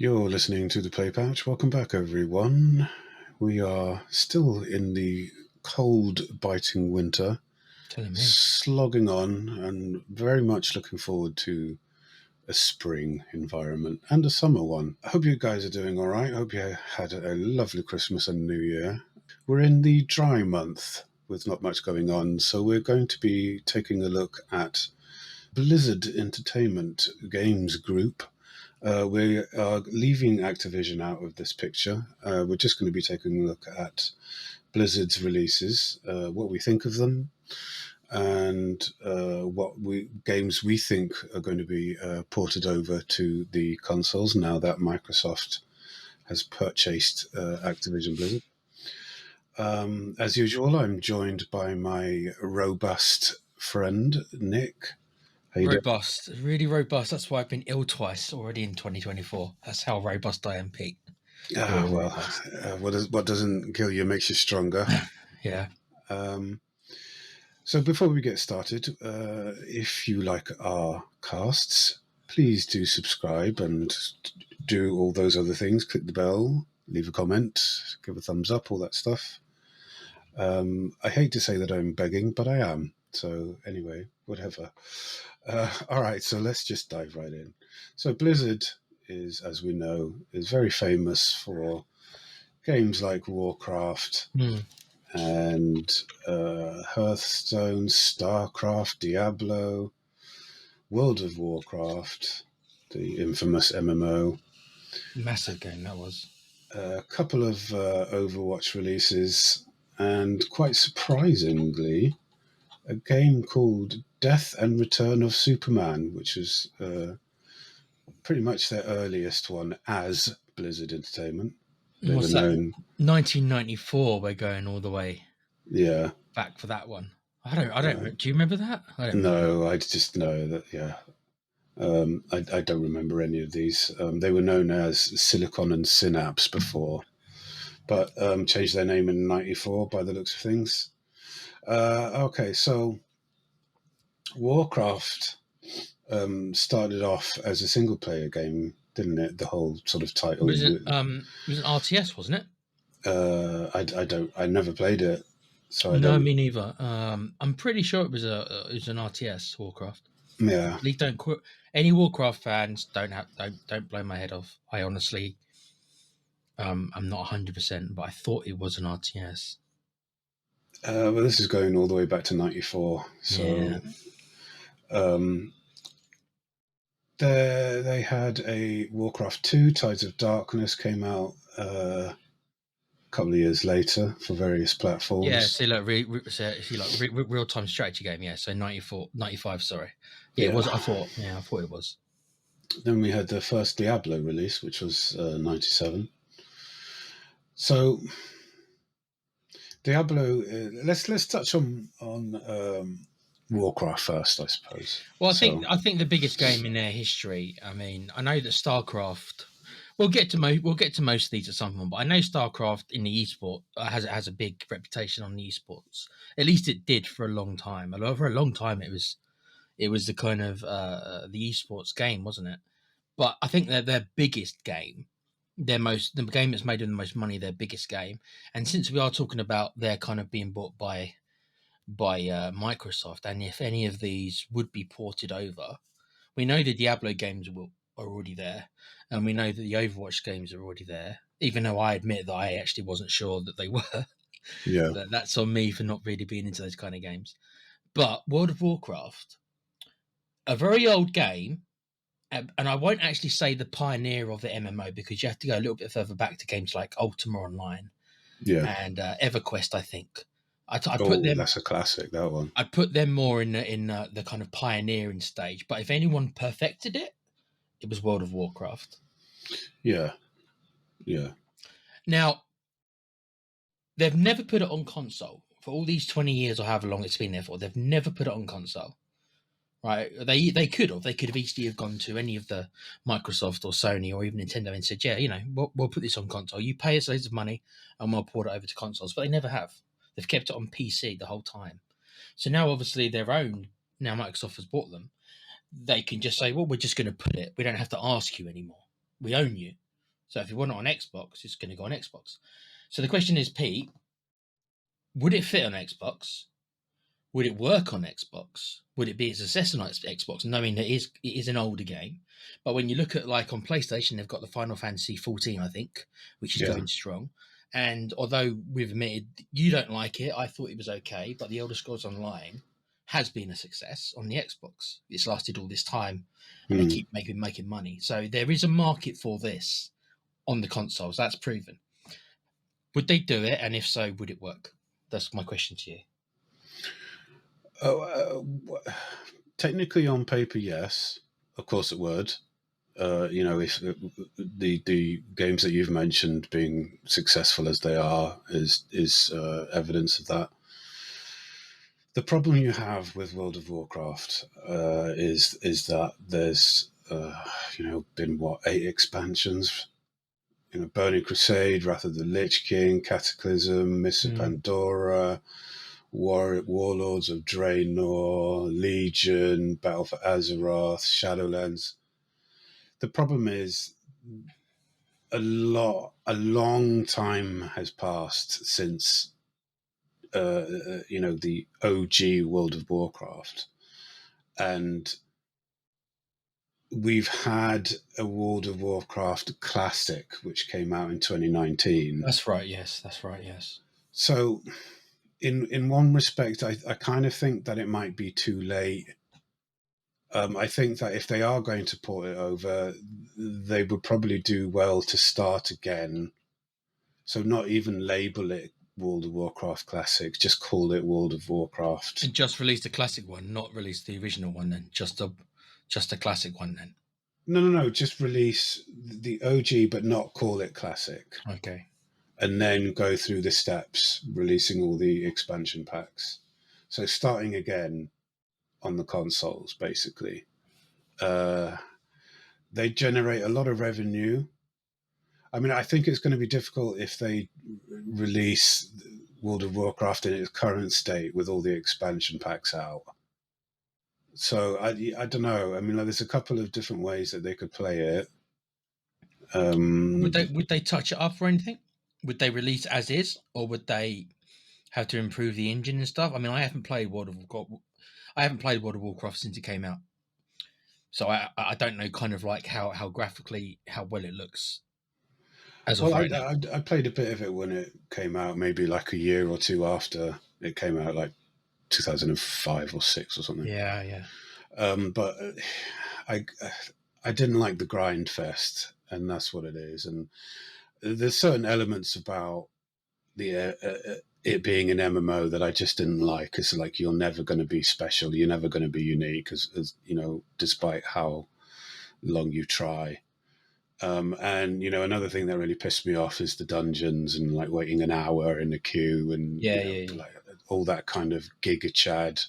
You're listening to the Play Pouch. Welcome back, everyone. We are still in the cold, biting winter, Telling me. slogging on, and very much looking forward to a spring environment and a summer one. I hope you guys are doing all right. I hope you had a lovely Christmas and New Year. We're in the dry month with not much going on, so we're going to be taking a look at Blizzard Entertainment Games Group. We are leaving Activision out of this picture. We're just going to be taking a look at Blizzard's releases, what we think of them, and what games we think are going to be ported over to the consoles now that Microsoft has purchased Activision Blizzard. As usual, I'm joined by my robust friend, Nick. How you doing? Robust, really robust. That's why I've been ill twice already in 2024. That's how robust I am, Pete. Very Well, robust. what doesn't kill you makes you stronger. Yeah. So before we get started, if you like our casts, please do subscribe and do all those other things. Click the bell, leave a comment, give a thumbs up, all that stuff. I hate to say that I'm begging, but I am. So anyway, whatever. All right, so let's just dive right in. So Blizzard is, as we know, is very famous for games like Warcraft, and Hearthstone, StarCraft, Diablo, World of Warcraft, the infamous MMO, Massive game that was. a couple of Overwatch releases, and quite surprisingly, a game called Death and Return of Superman, which was pretty much their earliest one as Blizzard Entertainment. They What's were that? known, 1994. We're going all the way yeah. back for that one. I don't. Do you remember that? I don't remember. No, I just know that, yeah. I don't remember any of these. They were known as Silicon and Synapse before, but changed their name in '94 by the looks of things. Okay, so Warcraft started off as a single player game, didn't it? The whole sort of title. It was an RTS, wasn't it? I never played it, so I No, don't. me neither. I'm pretty sure it was an RTS Warcraft. Yeah, Please don't quote any Warcraft fans. Don't blow my head off. I honestly, I'm not 100%, but I thought it was an RTS. well, this is going all the way back to '94, so. Yeah. They had a Warcraft 2, Tides of Darkness, came out a couple of years later for various platforms. Yeah, see, like real time strategy game. Yeah, so 94, 95. Sorry, yeah, it was. I thought it was. Then we had the first Diablo release, which was '97. So Diablo. Let's touch on Warcraft first, I suppose. Well, I think the biggest game in their history. I mean, I know that StarCraft. We'll get to most of these at some point, but I know StarCraft in the esport has a big reputation on the esports. At least it did for a long time. For a long time, it was the kind of the esports game, wasn't it? But I think they're their biggest game, the game that's made them the most money, their biggest game. And since we are talking about their kind of being bought by Microsoft, and if any of these would be ported over, we know the Diablo games are already there, and we know that the Overwatch games are already there. Even though I admit that I actually wasn't sure that they were, Yeah, that's on me for not really being into those kind of games. But World of Warcraft, a very old game, and I won't actually say the pioneer of the MMO because you have to go a little bit further back to games like Ultima Online yeah. and EverQuest. I think I put Oh, them. that's a classic. That one. I put them more in the kind of pioneering stage. But if anyone perfected it, it was World of Warcraft. Yeah, yeah. Now they've never put it on console for all these 20 years or however long it's been there for. They've never put it on console. Right, they could have easily have gone to any of the Microsoft or Sony or even Nintendo and said, yeah, we'll put this on console. You pay us loads of money and we'll port it over to consoles. But they never have. They've kept it on PC the whole time. So now, obviously, now Microsoft has bought them. They can just say, well, we're just going to put it. We don't have to ask you anymore. We own you. So if you want it on Xbox, it's going to go on Xbox. So the question is, Pete, would it fit on Xbox? Would it work on Xbox? Would it be a success on Xbox, knowing that it is an older game? But when you look at, like, on PlayStation, they've got the Final Fantasy 14, I think, which is going strong. And although we've admitted you don't like it, I thought it was okay. But the Elder Scrolls Online has been a success on the Xbox. It's lasted all this time, and they keep making money. So there is a market for this on the consoles. That's proven. Would they do it? And if so, would it work? That's my question to you. Technically, on paper, yes. Of course, it would. If the games that you've mentioned being successful as they are is evidence of that. The problem you have with World of Warcraft is that there's been 8 expansions. Burning Crusade, Wrath of the Lich King, Cataclysm, Mists of Pandora, Warlords of Draenor, Legion, Battle for Azeroth, Shadowlands. The problem is a long time has passed since the OG World of Warcraft, and we've had a World of Warcraft Classic which came out in 2019. That's right. Yes, that's right. Yes. So in one respect, I kind of think that it might be too late. I think that if they are going to port it over, they would probably do well to start again. So not even label it World of Warcraft Classic, just call it World of Warcraft. And just release the classic one, not release the original one then. Just a classic one then. No. Just release the OG, but not call it Classic. Okay. And then go through the steps, releasing all the expansion packs. So starting again on the consoles, basically. They generate a lot of revenue. I mean, I think it's going to be difficult if they release World of Warcraft in its current state with all the expansion packs out. So I don't know. I mean, there's a couple of different ways that they could play it. Would they touch it up or anything? Would they release as is, or would they have to improve the engine and stuff? I mean, I haven't played World of Warcraft since it came out, so I don't know kind of like how graphically how well it looks. I played a bit of it when it came out, maybe like a year or two after it came out, like 2005 or 6 or something. Yeah. But I didn't like the grind fest, and that's what it is. And there's certain elements about the it being an MMO that I just didn't like. It's like you're never going to be special, you're never going to be unique, as despite how long you try. And another thing that really pissed me off is the dungeons and like waiting an hour in the queue and like all that kind of Giga Chad,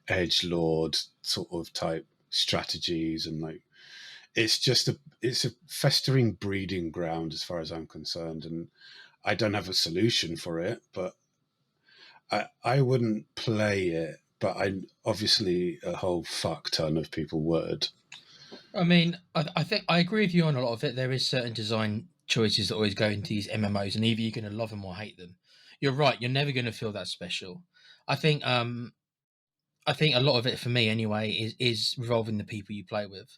edgelord sort of type strategies, and like it's a festering breeding ground as far as I'm concerned, and I don't have a solution for it, but I wouldn't play it, but obviously a whole fuck ton of people would. I mean, I think I agree with you on a lot of it. There is certain design choices that always go into these MMOs, and either you're going to love them or hate them. You're right. You're never going to feel that special. I think a lot of it for me anyway is revolving the people you play with.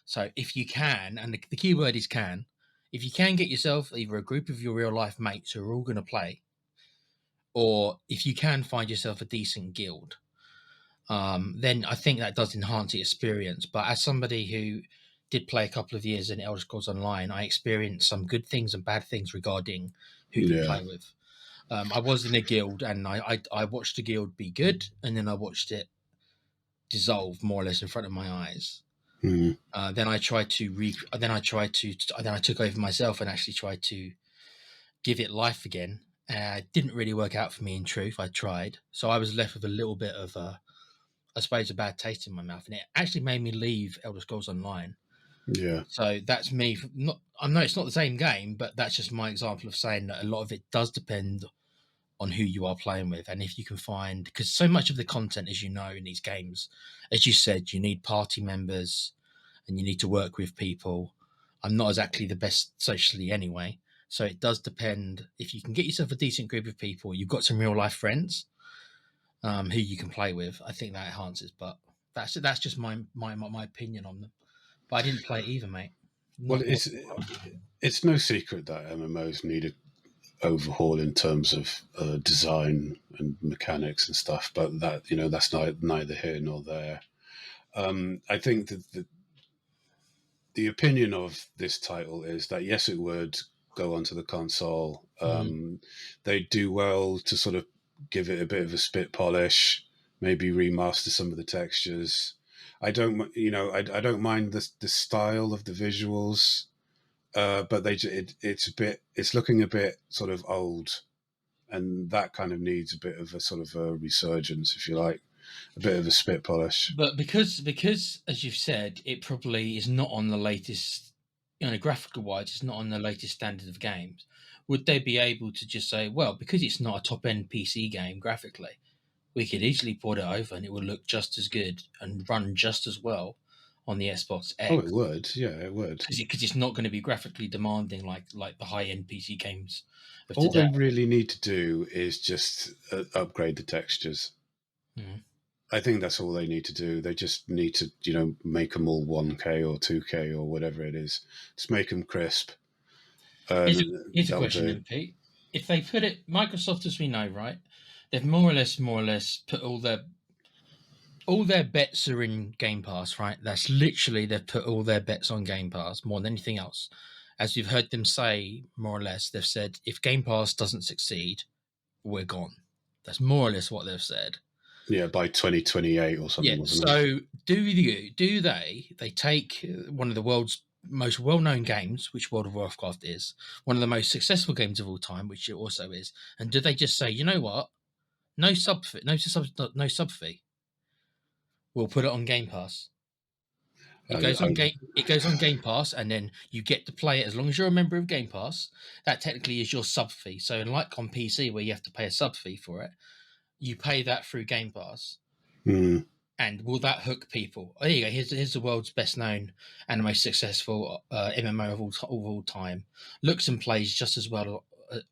So if you can, and the key word is can, if you can get yourself either a group of your real life mates who are all going to play, or if you can find yourself a decent guild, then I think that does enhance the experience. But as somebody who did play a couple of years in Elder Scrolls Online, I experienced some good things and bad things regarding who you play with. I was in a guild, and I watched the guild be good, and then I watched it dissolve more or less in front of my eyes. Then I took over myself and actually tried to give it life again. It didn't really work out for me, in truth. I tried, so I was left with a little bit of I suppose a bad taste in my mouth, and it actually made me leave Elder Scrolls Online. Yeah. So that's me. I know it's not the same game, but that's just my example of saying that a lot of it does depend on who you are playing with, and if you can find, because so much of the content, as you know, in these games, as you said, you need party members, and you need to work with people. I'm not exactly the best socially anyway. So it does depend. If you can get yourself a decent group of people, you've got some real life friends who you can play with. I think that enhances. But that's just my opinion on them. But I didn't play it either, mate. Well, Not it's no secret that MMOs need an overhaul in terms of design and mechanics and stuff, but that's neither here nor there. I think that the opinion of this title is that yes, it would go onto the console. They do well to sort of give it a bit of a spit polish, maybe remaster some of the textures. I don't mind the style of the visuals, but it's looking a bit sort of old, and that kind of needs a bit of a sort of a resurgence, if you like, a bit of a spit polish. But because as you've said, it probably is not on the latest, graphical wise, it's not on the latest standard of games. Would they be able to just say, well, because it's not a top end PC game graphically, we could easily port it over and it would look just as good and run just as well on the Xbox Oh, X? it would. Yeah, it would. Because it's not going to be graphically demanding like the high end PC games of All today. they really need to do is just upgrade the textures. Mhm. I think that's all they need to do. They just need to, make them all 1K or 2K or whatever it is. Just make them crisp. Here's a That'll question, do. then, Pete. If they put it, Microsoft, as we know, right, they've more or less put all their bets are in Game Pass, right? That's literally they've put all their bets on Game Pass more than anything else. As you've heard them say, more or less, they've said if Game Pass doesn't succeed, we're gone. That's more or less what they've said. Yeah, by 2028 or something, Yeah. wasn't it? So they take one of the world's most well-known games, which World of Warcraft is, one of the most successful games of all time, which it also is, and do they just say, you know what, no sub fee, no sub fee, we'll put it on Game Pass. It goes on Game Pass, and then you get to play it as long as you're a member of Game Pass. That technically is your sub fee. So, unlike on PC where you have to pay a sub fee for it, you pay that through Game Pass. And will that hook people? Oh, there you go. Here's the world's best known and the most successful MMO of all time. Looks and plays just as well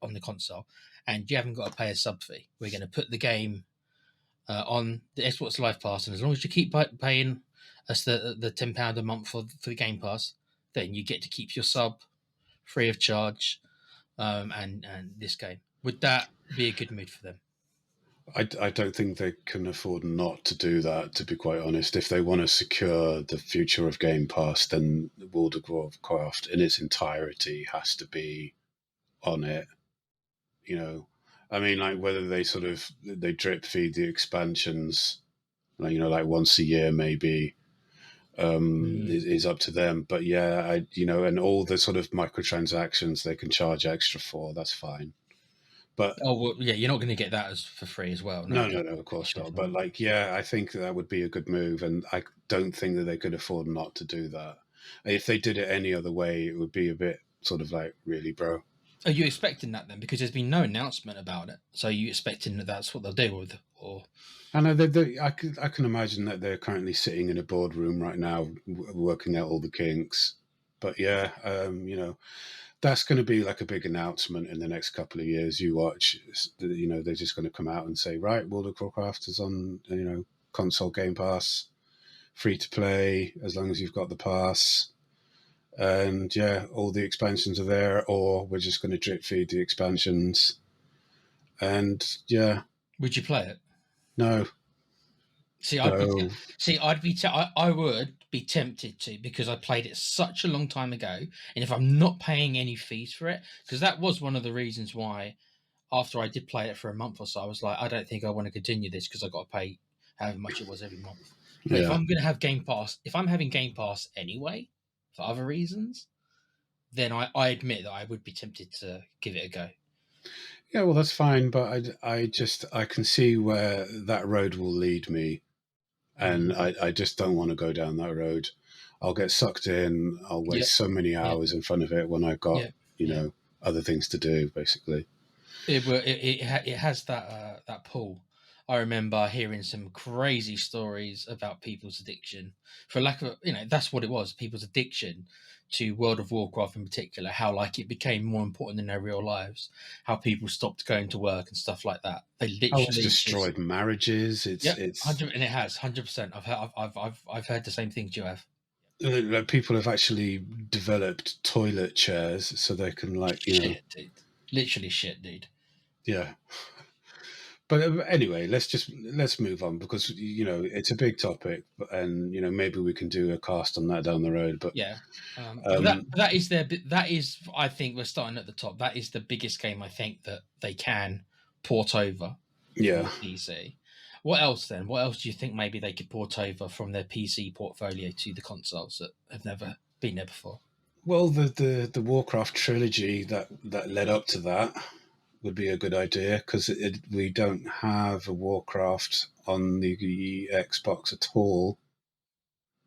on the console, and you haven't got to pay a sub fee. We're going to put the game on the Xbox Live Pass, and as long as you keep paying us the £10 a month for the Game Pass, then you get to keep your sub free of charge. And this game, would that be a good move for them? I don't think they can afford not to do that, to be quite honest. If they want to secure the future of Game Pass, then World of Warcraft in its entirety has to be on it. I mean, like whether they drip feed the expansions, like once a year maybe, is up to them. But yeah, and all the sort of microtransactions they can charge extra for, that's fine. But well, yeah, you're not going to get that for free as well. no, of course not. But I think that would be a good move, and I don't think that they could afford not to do that. If they did it any other way, it would be a bit sort of like, really, bro. Are you expecting that then? Because there's been no announcement about it. So are you expecting that that's what they'll do with, or? I know I can imagine that they're currently sitting in a boardroom right now, working out all the kinks. But yeah, that's going to be like a big announcement in the next couple of years. You watch, they're just going to come out and say, right, World of Warcraft is on, console Game Pass, free to play as long as you've got the pass. And yeah, all the expansions are there, or we're just going to drip feed the expansions. And yeah. Would you play it? No. See, I would be tempted to, because I played it such a long time ago, and if I'm not paying any fees for it, because that was one of the reasons why, after I did play it for a month or so, I was like, I don't think I want to continue this because I got to pay however much it was every month. But if I'm going to have Game Pass, if I'm having Game Pass anyway for other reasons, then I admit that I would be tempted to give it a go. Yeah, well, that's fine, but I can see where that road will lead me, and I just don't want to go down that road. I'll get sucked in. I'll waste so many hours in front of it when I've got other things to do, basically. It has that pull. I remember hearing some crazy stories about people's addiction. For lack of, that's what it was. People's addiction to World of Warcraft in particular. How like it became more important in their real lives. How people stopped going to work and stuff like that. They Oh, it's literally just destroyed marriages. yeah, It's 100, and it has 100%. I've heard the same things you have. like people have actually developed toilet chairs so they can, like, Shit, dude. Literally shit, dude. yeah. But anyway, let's move on, because it's a big topic, and maybe we can do a cast on that down the road. But Yeah. But that um, that is their that is I think we're starting at the top. That is the biggest game I think that they can port over from yeah, the PC. What else then? What else do you think maybe they could port over from their PC portfolio to the consoles that have never been there before? well, the Warcraft trilogy that led up to that would be a good idea, because we don't have a Warcraft on the Xbox at all.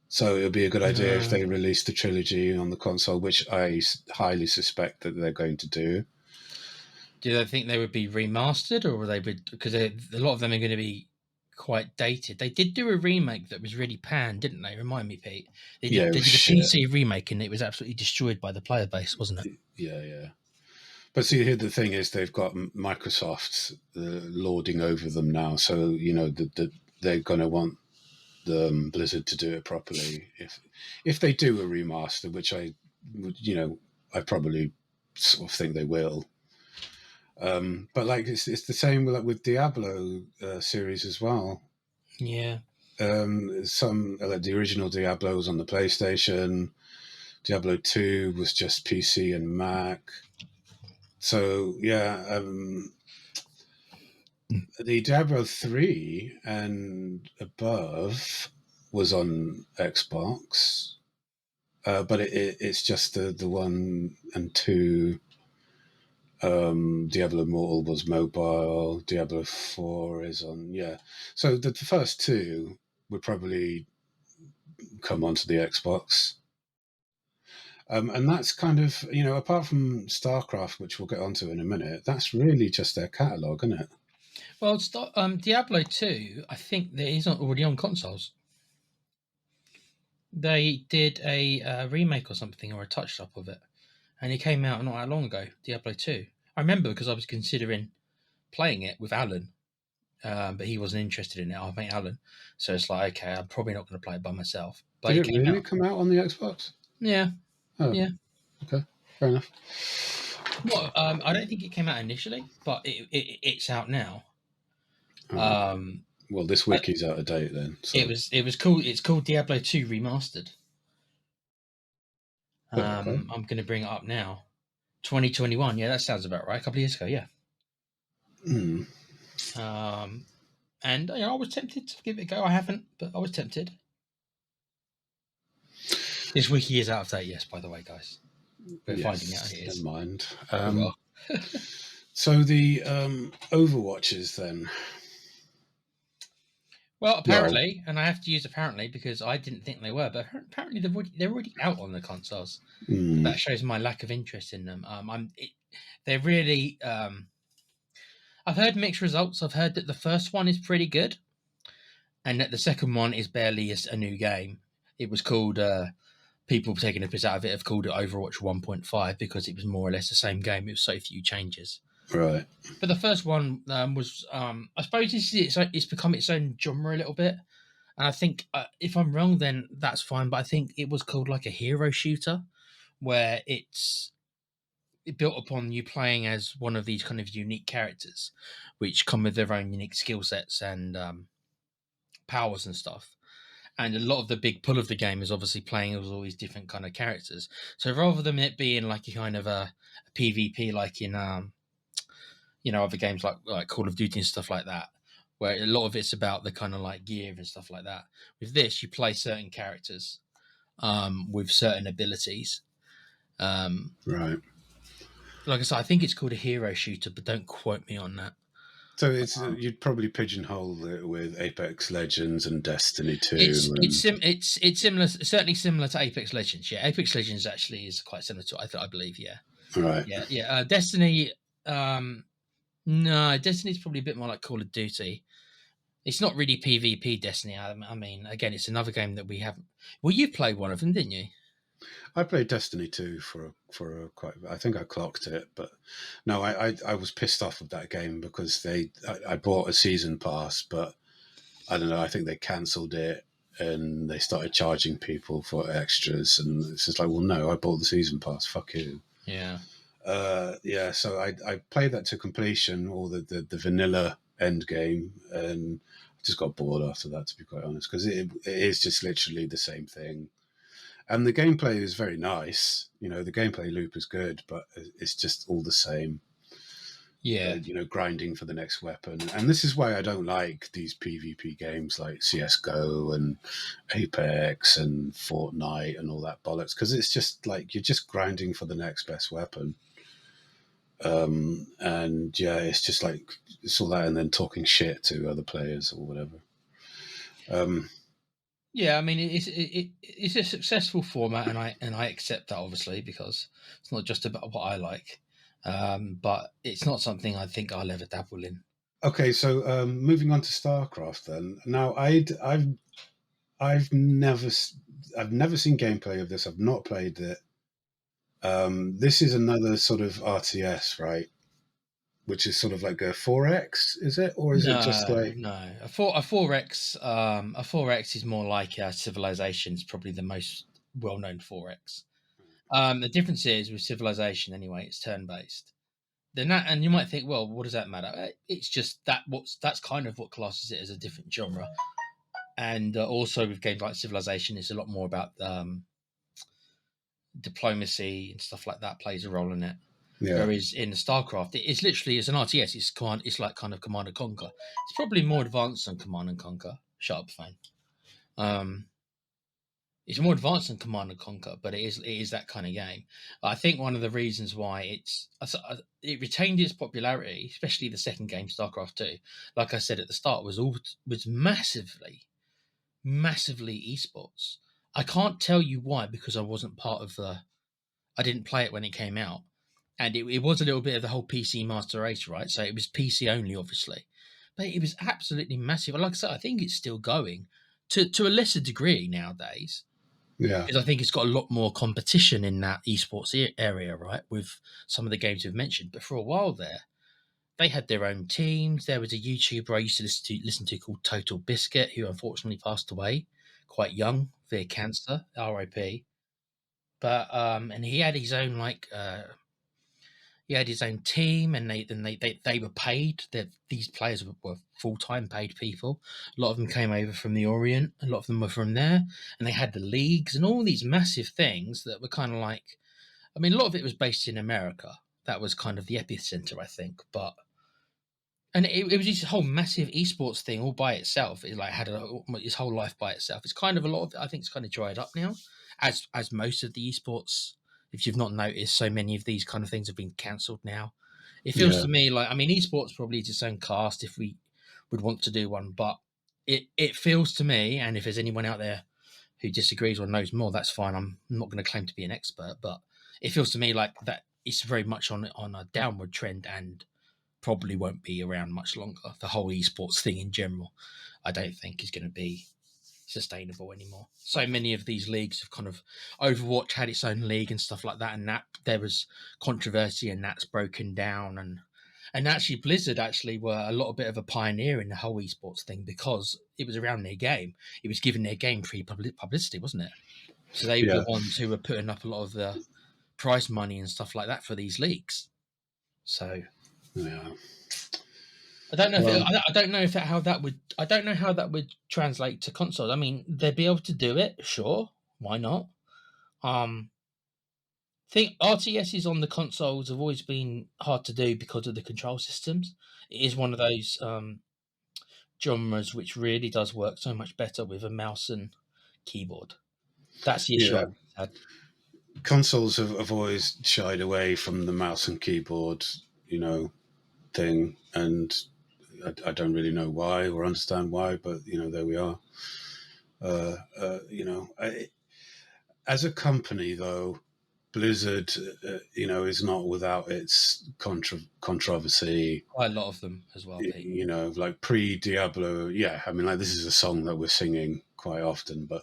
So it would be a good idea if No. they released the trilogy on the console, which I highly suspect that they're going to do. Do they think they would be remastered, or will they be, because a lot of them are going to be quite dated? They did do a remake that was really panned, didn't they? Remind me, Pete. They Yeah, did it they was did a shit. PC remake and it was absolutely destroyed by the player base, wasn't it? Yeah, yeah. But see, here the thing is, they've got Microsoft lording over them now, so they're going to want the Blizzard to do it properly. If they do a remaster, which I would, I probably sort of think they will. But like it's the same with Diablo series as well. Yeah. Some like the original Diablo was on the PlayStation. Diablo 2 was just PC and Mac. So yeah, the Diablo 3 and above was on Xbox, but it's just the 1 and 2. Diablo Immortal was mobile. Diablo 4 is on, yeah. So the first two would probably come onto the Xbox. And that's kind of, apart from StarCraft, which we'll get onto in a minute, that's really just their catalogue, isn't it? Well, Diablo 2, I think that is already on consoles. They did a remake or something, or a touch up of it, and it came out not that long ago. Diablo 2. I remember because I was considering playing it with Alan, but he wasn't interested in it. Our mate Alan, so it's like, okay, I'm probably not going to play it by myself. But Did it it came really out. come out on the Xbox? Yeah, Oh, yeah. okay. Fair enough. Well, I don't think it came out initially, but it's out now. All right. Um, Well, this wiki's out of date then. So, it was cool. It's called Diablo 2 Remastered. okay. I'm going to bring it up now. 2021. Yeah, that sounds about right. A couple of years ago. Yeah. Hmm. And I was tempted to give it a go. I haven't, but I was tempted. This wiki is out of date. Yes, by the way, guys. We're finding out it Never is. mind. Well, So the Overwatches then. well, Well, apparently, and I have to use apparently because I didn't think they were, but apparently they're already out on the consoles. That shows my lack of interest in them. They're really. I've heard mixed results. I've heard that the first one is pretty good, and that the second one is barely a new game. It was called. People taking a piss out of it have called it Overwatch 1.5 because it was more or less the same game with so few changes. right. But the first one was, I suppose, it's become its own genre a little bit. And I think if I'm wrong, then that's fine. But I think it was called like a hero shooter, where it built upon you playing as one of these kind of unique characters, which come with their own unique skill sets and powers and stuff. And a lot of the big pull of the game is obviously playing as all these different kind of characters. So rather than it being like a kind of a PvP, like in other games like Call of Duty and stuff like that, where a lot of it's about the kind of like gear and stuff like that. With this, you play certain characters with certain abilities. Right. Like I said, I think it's called a hero shooter, but don't quote me on that. So it's you'd probably pigeonhole it with Apex Legends and Destiny 2. It's similar, certainly similar to Apex Legends. Yeah, Apex Legends actually is quite similar to I believe. Yeah, Right. Destiny. No, Destiny's probably a bit more like Call of Duty, It's not really PvP Destiny. I mean, again, it's another game that we haven't. Well, you played one of them, didn't you? I played Destiny 2 for a quite. I think I clocked it, but no, I was pissed off with that game because I bought a season pass, but I don't know. I think they cancelled it and they started charging people for extras, and it's just like, well, no, I bought the season pass. Fuck you. Yeah. Yeah, so I played that to completion, or the vanilla end game, and I just got bored after that, to be quite honest, because it is just literally the same thing. And the gameplay is very nice. The gameplay loop is good, but it's just all the same. Yeah. Grinding for the next weapon. And this is why I don't like these PvP games like CSGO and Apex and Fortnite and all that bollocks, because it's just like you're just grinding for the next best weapon. And yeah, it's just like it's all that and then talking shit to other players or whatever. Yeah, I mean, it's a successful format, and I accept that obviously because it's not just about what I like, but it's not something I think I'll ever dabble in. Okay, so moving on to StarCraft then. Now, I've never I've never seen gameplay of this. I've not played it. This is another sort of RTS, right? Which is sort of like a 4X, is it, or is it just No, like no, a 4X is more like Civilization. Is probably the most well known 4X. The difference is with Civilization anyway, it's turn based. Then that, and you might think, well, what does that matter? It's just that's kind of what classes it as a different genre. And also with games like Civilization, it's a lot more about diplomacy and stuff like that plays a role in it. yeah, Whereas in StarCraft, it's literally it's an RTS. It's like kind of Command and Conquer. It's probably more advanced than Command and Conquer. Shut up, fine. Um, it's more advanced than Command and Conquer, but it is that kind of game. I think one of the reasons why it retained its popularity, especially the second game, StarCraft Two. Like I said at the start, was massively esports. I can't tell you why because I wasn't part of the. I didn't play it when it came out, and it was a little bit of the whole PC Master Race, right? So it was PC only, obviously, but it was absolutely massive. Like I said, I think it's still going to a lesser degree nowadays yeah, because I think it's got a lot more competition in that esports area, right? With some of the games we've mentioned, but for a while there, they had their own teams. There was a YouTuber I used to listen to called Total Biscuit, who unfortunately passed away quite young via cancer, RIP. But and he had his own he had his own team, and they were paid. These players were full time paid people. A lot of them came over from the Orient. A lot of them were from there, and they had the leagues and all these massive things that were kind of like. I mean, a lot of it was based in America. That was kind of the epicenter, I think. But and it was this whole massive esports thing all by itself. It like had his whole life by itself. It's kind of a lot of. I think it's kind of dried up now, as most of the esports. If you've not noticed, so many of these kind of things have been cancelled now. It feels yeah, to me like I mean, esports probably is its own cast if we would want to do one, but it feels to me, and if there's anyone out there who disagrees or knows more, that's fine. I'm not going to claim to be an expert, but it feels to me like that it's very much on a downward trend and probably won't be around much longer. The whole esports thing in general, I don't think is going to be sustainable anymore. So many of these leagues have kind of Overwatch had its own league and stuff like that, and that there was controversy and that's broken down and actually Blizzard actually were a lot bit of a pioneer in the whole esports thing because it was around their game. It was giving their game free publicity, wasn't it? So they were the yeah, ones who were putting up a lot of the prize money and stuff like that for these leagues. So yeah. I don't know if Well, I don't know if how that would I don't know how that would translate to consoles. I mean, they'd be able to do it, sure. Why not? Um, think RTSs on the consoles have always been hard to do because of the control systems. It is one of those genres which really does work so much better with a mouse and keyboard. That's the issue yeah. I've had. Consoles have always shied away from the mouse and keyboard, you know, thing, and I don't really know why or understand why, but there we are. As a company, though, Blizzard, is not without its controversy. Quite a lot of them as well, Pete. You know, like pre-Diablo. Yeah, I mean, like this is a song that we're singing quite often, but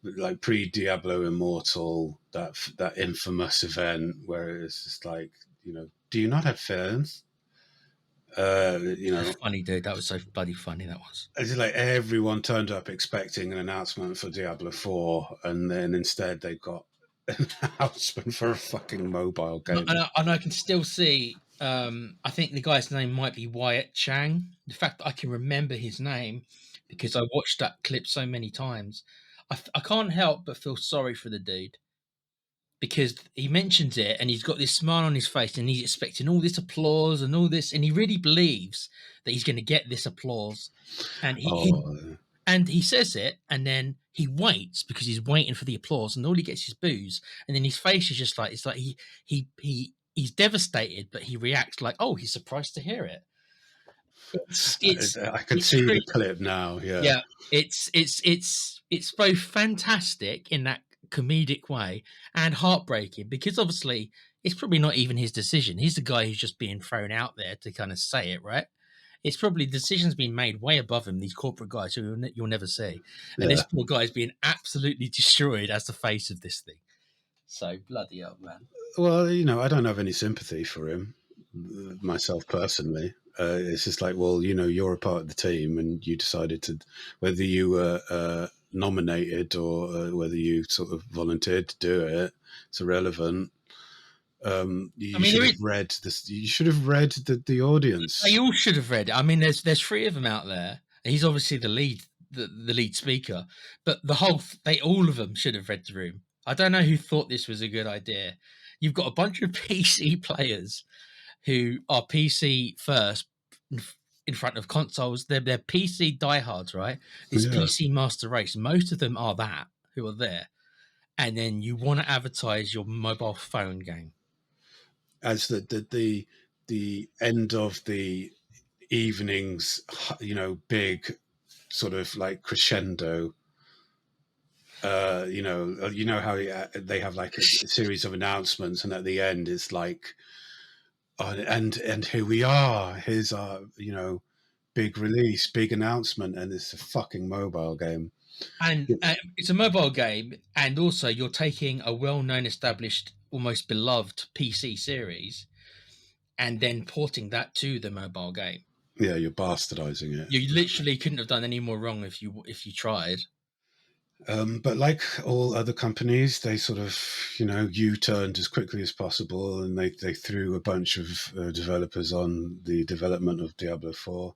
like pre-Diablo Immortal, that infamous event where it's just like, you know, do you not have feelings? You know, Funny, dude. That was so bloody funny. That was. it's like everyone turned up expecting an announcement for Diablo 4, and then instead they got an announcement for a fucking mobile game. And I can still see. I think the guy's name might be Wyatt Chang. The fact that I can remember his name because I watched that clip so many times, I can't help but feel sorry for the dude because he mentions it and he's got this smile on his face and he's expecting all this applause and all this, and he really believes that he's going to get this applause, and he says it, and then he waits because he's waiting for the applause, and all he gets is boos, and then his face is just like, it's like he's devastated, but he reacts like, oh, he's surprised to hear it. I can see the clip now. Yeah, it's both fantastic in that comedic way and heartbreaking because obviously it's probably not even his decision. He's the guy who's just being thrown out there to kind of say it, right? It's probably decisions being made way above him, these corporate guys who you'll never see. And this poor guy is being absolutely destroyed as the face of this thing. So, bloody hell, man. Well, you know, I don't have any sympathy for him, myself personally. It's just like, well, you know, you're a part of the team and you decided to, whether you were nominated or whether you sort of volunteered to do it, it's irrelevant. You should have read this. You should have read the audience. They all should have read it. I mean, there's 3 of them out there. He's obviously the lead speaker, but all of them should have read the room. I don't know who thought this was a good idea. You've got a bunch of PC players who are PC first in front of consoles. They're PC diehards, right? It's PC Master Race. Most of them are that who are there, and then you want to advertise your mobile phone game as the end of the evening's, you know, big sort of like crescendo. You know how they have like a series of announcements, and at the end it's like, and here we are. Here's our, you know, big release, big announcement, and it's a fucking mobile game. And it's a mobile game, and also you're taking a well-known, established, almost beloved PC series, and then porting that to the mobile game. Yeah, you're bastardizing it. You literally couldn't have done any more wrong if you tried. But like all other companies, they sort of, you know, U-turned as quickly as possible, and they threw a bunch of developers on the development of Diablo 4.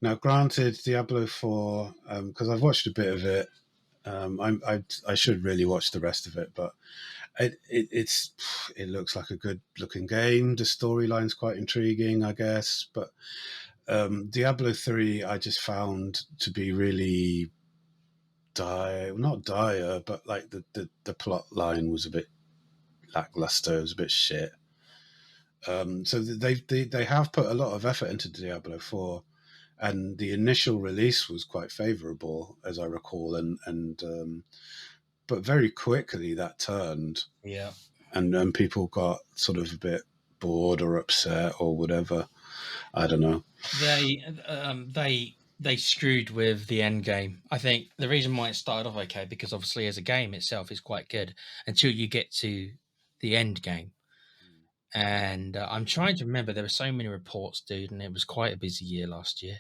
Now, granted, Diablo 4, because I've watched a bit of it, I should really watch the rest of it, but it looks like a good looking game. The storyline's quite intriguing, I guess, but Diablo 3 I just found to be really not dire, but like the plot line was a bit lackluster. It was a bit shit. So they have put a lot of effort into Diablo 4, and the initial release was quite favourable, as I recall, and but very quickly that turned. Yeah. And people got sort of a bit bored or upset or whatever. I don't know. They screwed with the end game. I think the reason why it started off okay, because obviously as a game itself is quite good until you get to the end game. And I'm trying to remember, there were so many reports, dude, and it was quite a busy year last year.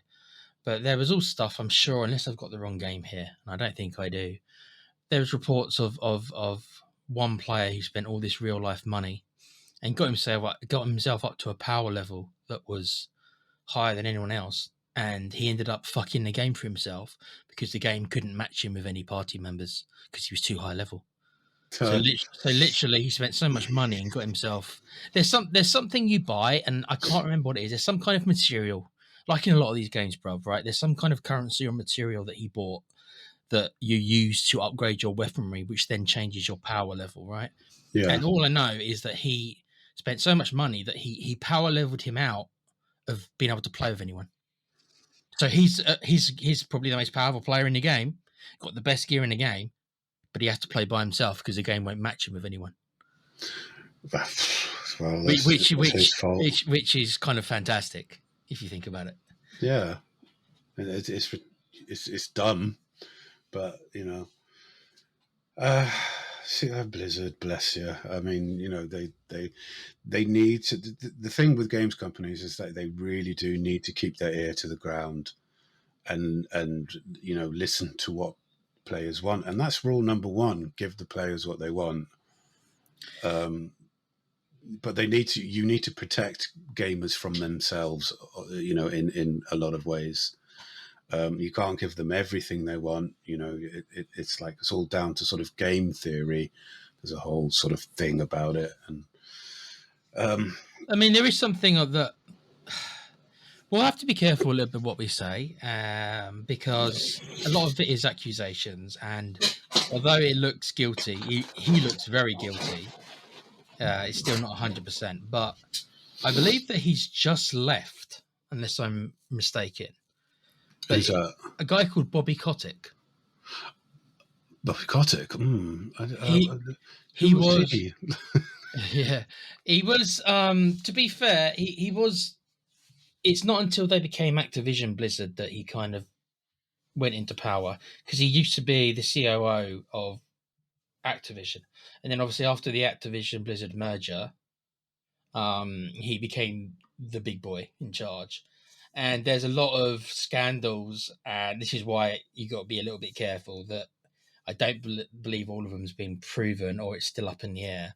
But there was all stuff, I'm sure, unless I've got the wrong game here, and I don't think I do. There was reports of one player who spent all this real life money and got himself up to a power level that was higher than anyone else, and he ended up fucking the game for himself because the game couldn't match him with any party members because he was too high level. So literally, he spent so much money and got himself. There's something you buy, and I can't remember what it is. There's some kind of material, like in a lot of these games, bruv, right? There's some kind of currency or material that he bought that you use to upgrade your weaponry, which then changes your power level, right? Yeah. And all I know is that he spent so much money that he power leveled him out of being able to play with anyone. So he's probably the most powerful player in the game, got the best gear in the game, but he has to play by himself because the game won't match him with anyone. Well, which that's his which fault. which is kind of fantastic if you think about it. Yeah, and it's dumb, but see, Blizzard, bless you. I mean, they need to. The thing with games companies is that they really do need to keep their ear to the ground and listen to what players want, and that's rule number one: give the players what they want. But you need to protect gamers from themselves, in a lot of ways. You can't give them everything they want. It's like it's all down to sort of game theory. There's a whole sort of thing about it, and I mean, there is something of that. We'll have to be careful a little bit what we say, because a lot of it is accusations, and although it looks guilty, he looks very guilty. It's still not 100%, but I believe that he's just left, unless I'm mistaken. But who's that? a guy called Bobby Kotick. Bobby Kotick. He Who was was he? yeah, he was. To be fair, he was. It's not until they became Activision Blizzard that he kind of went into power, because he used to be the COO of Activision, and then obviously after the Activision Blizzard merger, he became the big boy in charge. And there's a lot of scandals, and this is why you got to be a little bit careful. That I don't believe all of them has been proven, or it's still up in the air.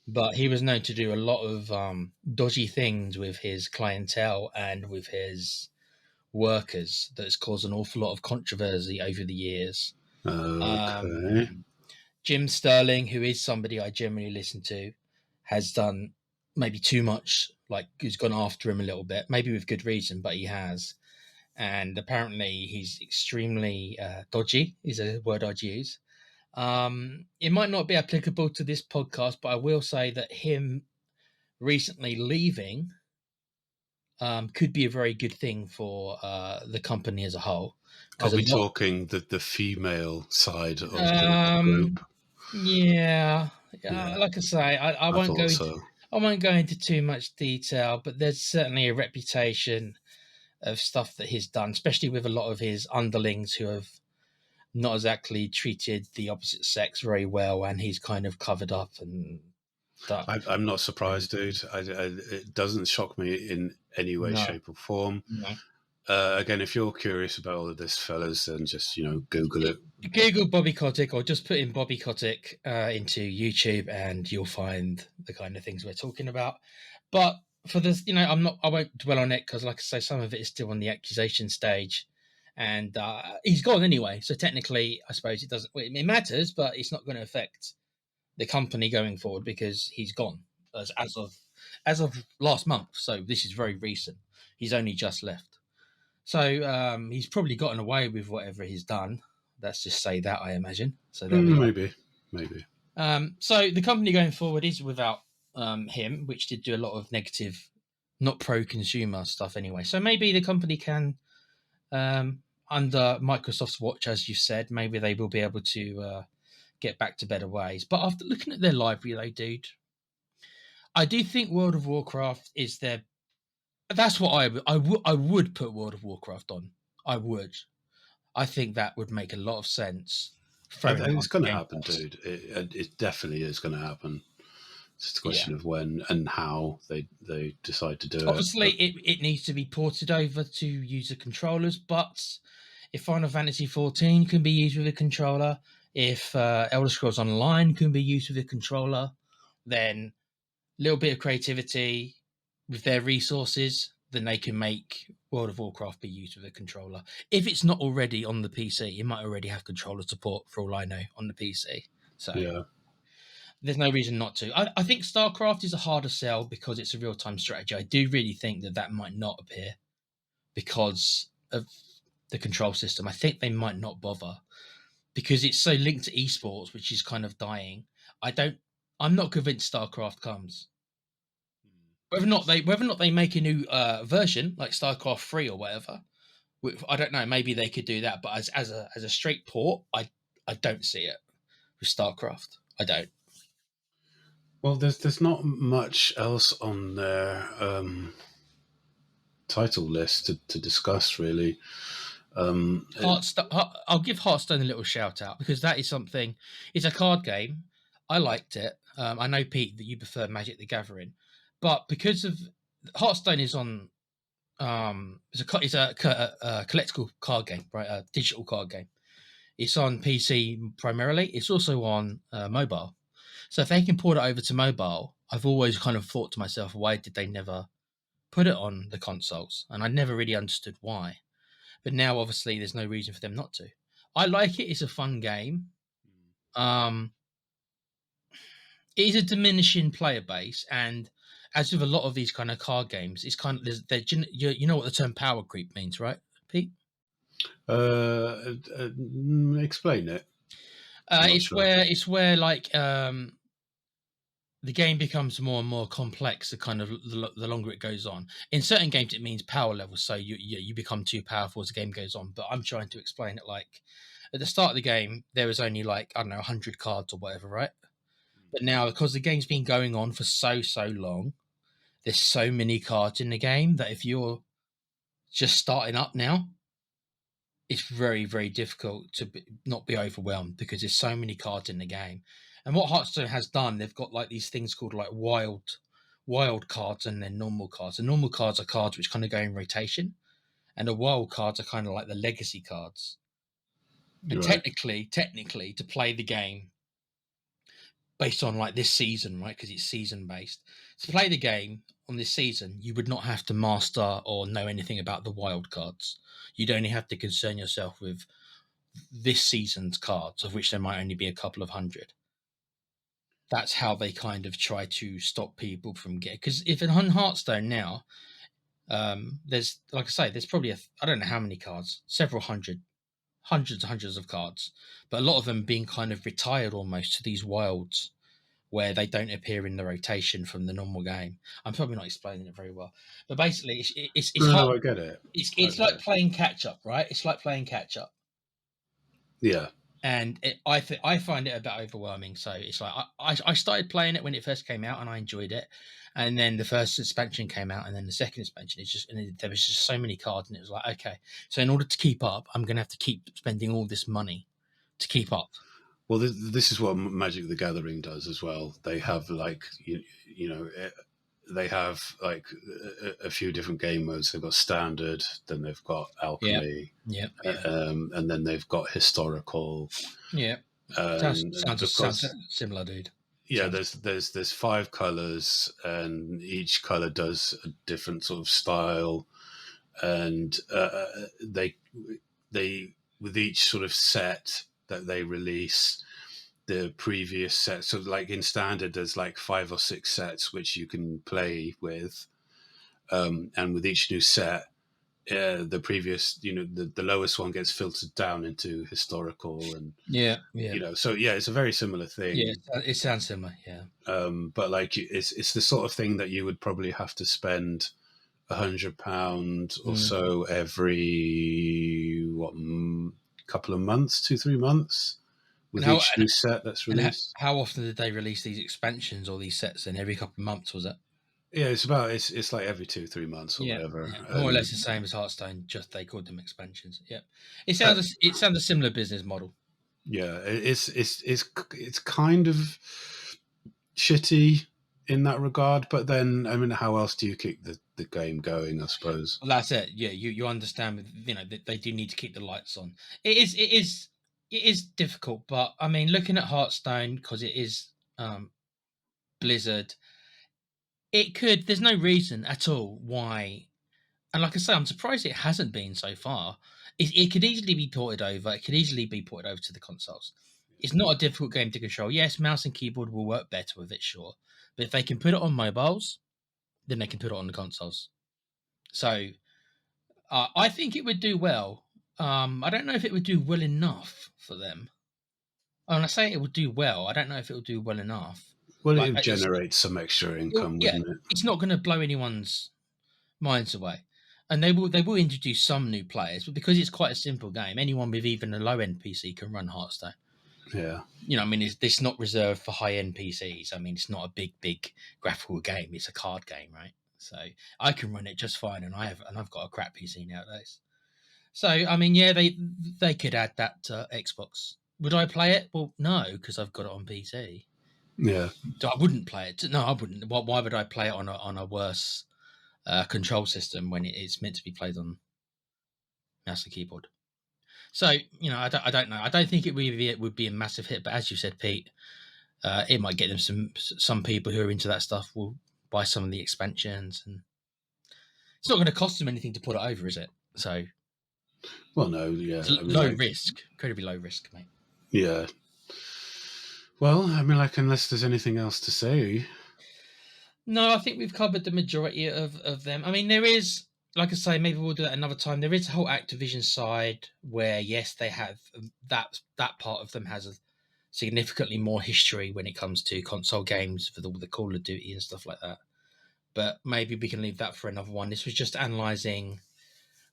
But he was known to do a lot of dodgy things with his clientele and with his workers that's caused an awful lot of controversy over the years. Okay. Jim Sterling, who is somebody I generally listen to, has done maybe too much, like who's gone after him a little bit, maybe with good reason, but he has. And apparently he's extremely dodgy, is a word I'd use. It might not be applicable to this podcast, but I will say that him recently leaving could be a very good thing for the company as a whole. Are we talking the female side of the group? Yeah, Yeah, like I say, I won't thought go. so. I won't go into too much detail, but there's certainly a reputation of stuff that he's done, especially with a lot of his underlings who have not exactly treated the opposite sex very well, and he's kind of covered up and that. I'm not surprised, dude. It doesn't shock me in any way, No, shape, or form. no. Again, if you're curious about all of this, fellas, then just Google it. Google Bobby Kotick, or just put in Bobby Kotick into YouTube, and you'll find the kind of things we're talking about. But for this, I won't dwell on it, because, like I say, some of it is still on the accusation stage, and he's gone anyway. So technically, I suppose it doesn't. It matters, but it's not going to affect the company going forward, because he's gone as of last month. So this is very recent. He's only just left. So he's probably gotten away with whatever he's done. Let's just say that, I imagine. So there we are. Maybe. So the company going forward is without him, which did do a lot of negative, not pro-consumer stuff anyway. So maybe the company can, under Microsoft's watch, as you said, maybe they will be able to get back to better ways. But after looking at their library, though, dude, I do think World of Warcraft is their. That's what I would put World of Warcraft on. I would. I think that would make a lot of sense. It's going to happen, dude. It definitely is going to happen. It's just a question of when and how they decide to do it. Obviously, it needs to be ported over to user controllers, but if Final Fantasy 14 can be used with a controller, if Elder Scrolls Online can be used with a controller, then a little bit of creativity with their resources, then they can make World of Warcraft be used with a controller. If it's not already on the PC, it might already have controller support, for all I know, on the PC. So there's no reason not to. I think StarCraft is a harder sell because it's a real-time strategy. I do really think that might not appear because of the control system. I think they might not bother because it's so linked to esports, which is kind of dying. I'm not convinced StarCraft comes. Whether or not they make a new version like StarCraft 3 or whatever, I don't know. Maybe they could do that, but as a straight port, I don't see it with StarCraft. I don't. Well, there's not much else on their title list to discuss, really. I'll give Hearthstone a little shout out because that is something. It's a card game. I liked it. I know, Pete, that you prefer Magic the Gathering, but because of Hearthstone is on, it's a collectible card game, right? A digital card game. It's on PC primarily. It's also on mobile. So if they can port it over to mobile, I've always kind of thought to myself, why did they never put it on the consoles? And I never really understood why. But now, obviously, there's no reason for them not to. I like it. It's a fun game. It is a diminishing player base, and as with a lot of these kind of card games, it's kind of you know what the term power creep means, right, Pete? Explain it. It's where like the game becomes more and more complex the longer it goes on. In certain games, it means power levels, so you become too powerful as the game goes on. But I'm trying to explain it like at the start of the game, there was only like, I don't know, 100 cards or whatever, right? But now, because the game's been going on for so long, there's so many cards in the game that if you're just starting up now, it's very, very difficult to not be overwhelmed because there's so many cards in the game. And what Hearthstone has done, they've got like these things called like wild cards and then normal cards. The normal cards are cards which kind of go in rotation, and the wild cards are kind of like the legacy cards. And Right. technically, to play the game based on like this season, right? Because it's season based. To play the game on this season, you would not have to master or know anything about the wild cards. You'd only have to concern yourself with this season's cards, of which there might only be a couple of hundred. That's how they kind of try to stop people from getting. Because if in Hearthstone now, there's, like I say, there's probably I don't know how many cards, several hundreds and hundreds of cards, but a lot of them being kind of retired almost to these wilds where they don't appear in the rotation from the normal game. I'm probably not explaining it very well, but basically, it's hard. No, I get it. It's like playing catch up, right? It's like playing catch up. Yeah. And I find it a bit overwhelming. So it's like I started playing it when it first came out, and I enjoyed it. And then the first expansion came out, and then the second expansion. There was just so many cards, and it was like, okay, so in order to keep up, I'm going to have to keep spending all this money to keep up. Well, this is what Magic the Gathering does as well. They have like they have like a few different game modes. They've got standard, then they've got alchemy, yeah. And then they've got historical. Yeah, sounds similar, dude. Yeah, there's 5 colors, and each color does a different sort of style, and they with each sort of set that they release, the previous set. So, like in standard, there's like 5 or 6 sets which you can play with, and with each new set, the previous, the lowest one gets filtered down into historical, and so yeah, it's a very similar thing. Yeah, it sounds similar. Yeah, but like it's the sort of thing that you would probably have to spend £100 or so every couple of months, 2-3 months, with each new set that's released. How often did they release these expansions or these sets? Then every couple of months, was it? Yeah, it's like every 2-3 months or whatever. Yeah. More or less the same as Hearthstone, just they called them expansions. Yeah, it sounds a similar business model. Yeah, it's kind of shitty in that regard, but then I mean, how else do you keep the game going? I suppose. Well, that's it. Yeah, you understand. They do need to keep the lights on. It is difficult, but I mean, looking at Hearthstone, because it is Blizzard, there's no reason at all why. And like I say, I'm surprised it hasn't been so far. It could easily be ported over. It could easily be ported over to the consoles. It's not a difficult game to control. Yes, mouse and keyboard will work better with it, sure. But if they can put it on mobiles, then they can put it on the consoles. So I think it would do well. I don't know if it would do well enough for them. When I say it would do well, I don't know if it will do well enough. Well, it would generate some extra income, wouldn't it? It's not going to blow anyone's minds away. And they will introduce some new players, but because it's quite a simple game, anyone with even a low end PC can run Hearthstone. Yeah. You know, I mean, it's not reserved for high end PCs. I mean, it's not a big graphical game. It's a card game, right? So I can run it just fine, and I've got a crap PC nowadays. So I mean, yeah, they could add that to Xbox. Would I play it? Well, no, because I've got it on PC. Yeah. So I wouldn't play it. No, I wouldn't. Why would I play it on a worse control system when it's meant to be played on mouse and keyboard? So you know, I don't know. I don't think it would be a massive hit. But as you said, Pete, it might get them some people who are into that stuff will buy some of the expansions, and it's not going to cost them anything to put it over, is it? So Well, no, yeah. it's I mean, low like, risk, incredibly low risk, mate. yeah. Well, I mean, like, unless there's anything else to say. No, I think we've covered the majority of them. I mean, there is, like I say, maybe we'll do that another time. There is a whole Activision side where, yes, they have that part of them has a significantly more history when it comes to console games for the Call of Duty and stuff like that. But maybe we can leave that for another one. This was just analysing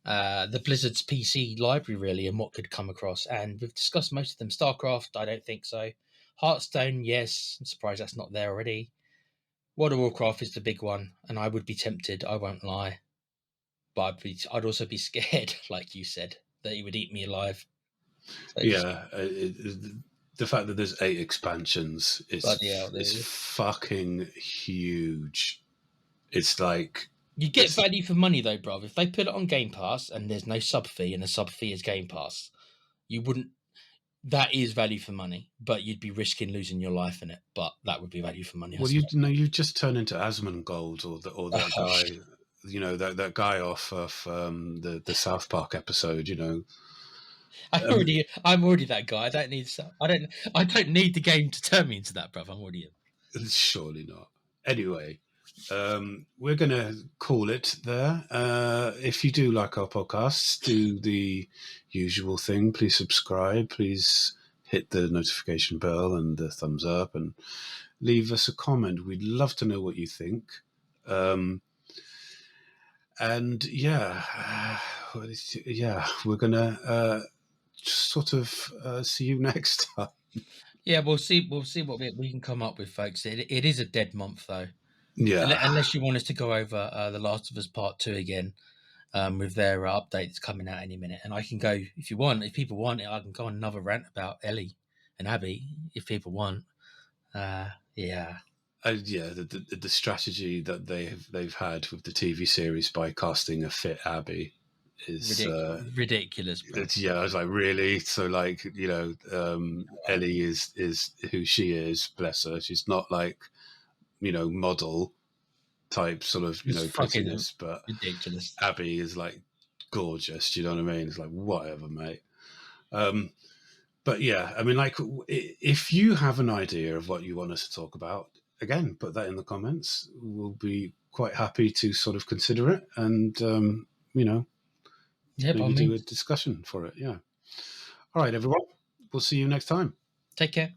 the Blizzard's PC library, really, and what could come across. And we've discussed most of them. StarCraft, I don't think so. Hearthstone, yes. I'm surprised that's not there already. World of Warcraft is the big one, and I would be tempted, I won't lie. But I'd also be scared, like you said, that he would eat me alive. So Yeah. The fact that there's 8 expansions is fucking huge. It's like... You get value for money, though, bruv. If they put it on Game Pass and there's no sub fee and the sub fee is Game Pass, you wouldn't... That is value for money, but you'd be risking losing your life in it. But that would be value for money. Well, you just turn into Asmongold or that guy, you know, that guy off of the South Park episode, you know. I'm already that guy. I don't need the game to turn me into that, bruv. I'm already in. Surely not. Anyway, we're going to call it there. If you do like our podcasts, do the usual thing. Please subscribe. Please hit the notification bell and the thumbs up and leave us a comment. We'd love to know what you think. And yeah, we're going to sort of see you next time. Yeah, we'll see what we can come up with, folks. It is a dead month, though. Yeah. Unless you want us to go over The Last of Us Part 2 again, with their updates coming out any minute. And I can go, if you want, if people want it, I can go on another rant about Ellie and Abby, if people want. Yeah. The strategy that they've had with the TV series by casting a fit Abby is ridiculous. I was like, really? So, like, you know, Ellie is who she is. Bless her. She's not like, you know, model type sort of, you know, prettiness, but ridiculous. Abby is like gorgeous. Do you know what I mean? It's like, whatever, mate. But yeah, I mean, like, if you have an idea of what you want us to talk about, again, put that in the comments. We'll be quite happy to sort of consider it and, you know, maybe do a discussion for it. Yeah. All right, everyone. We'll see you next time. Take care.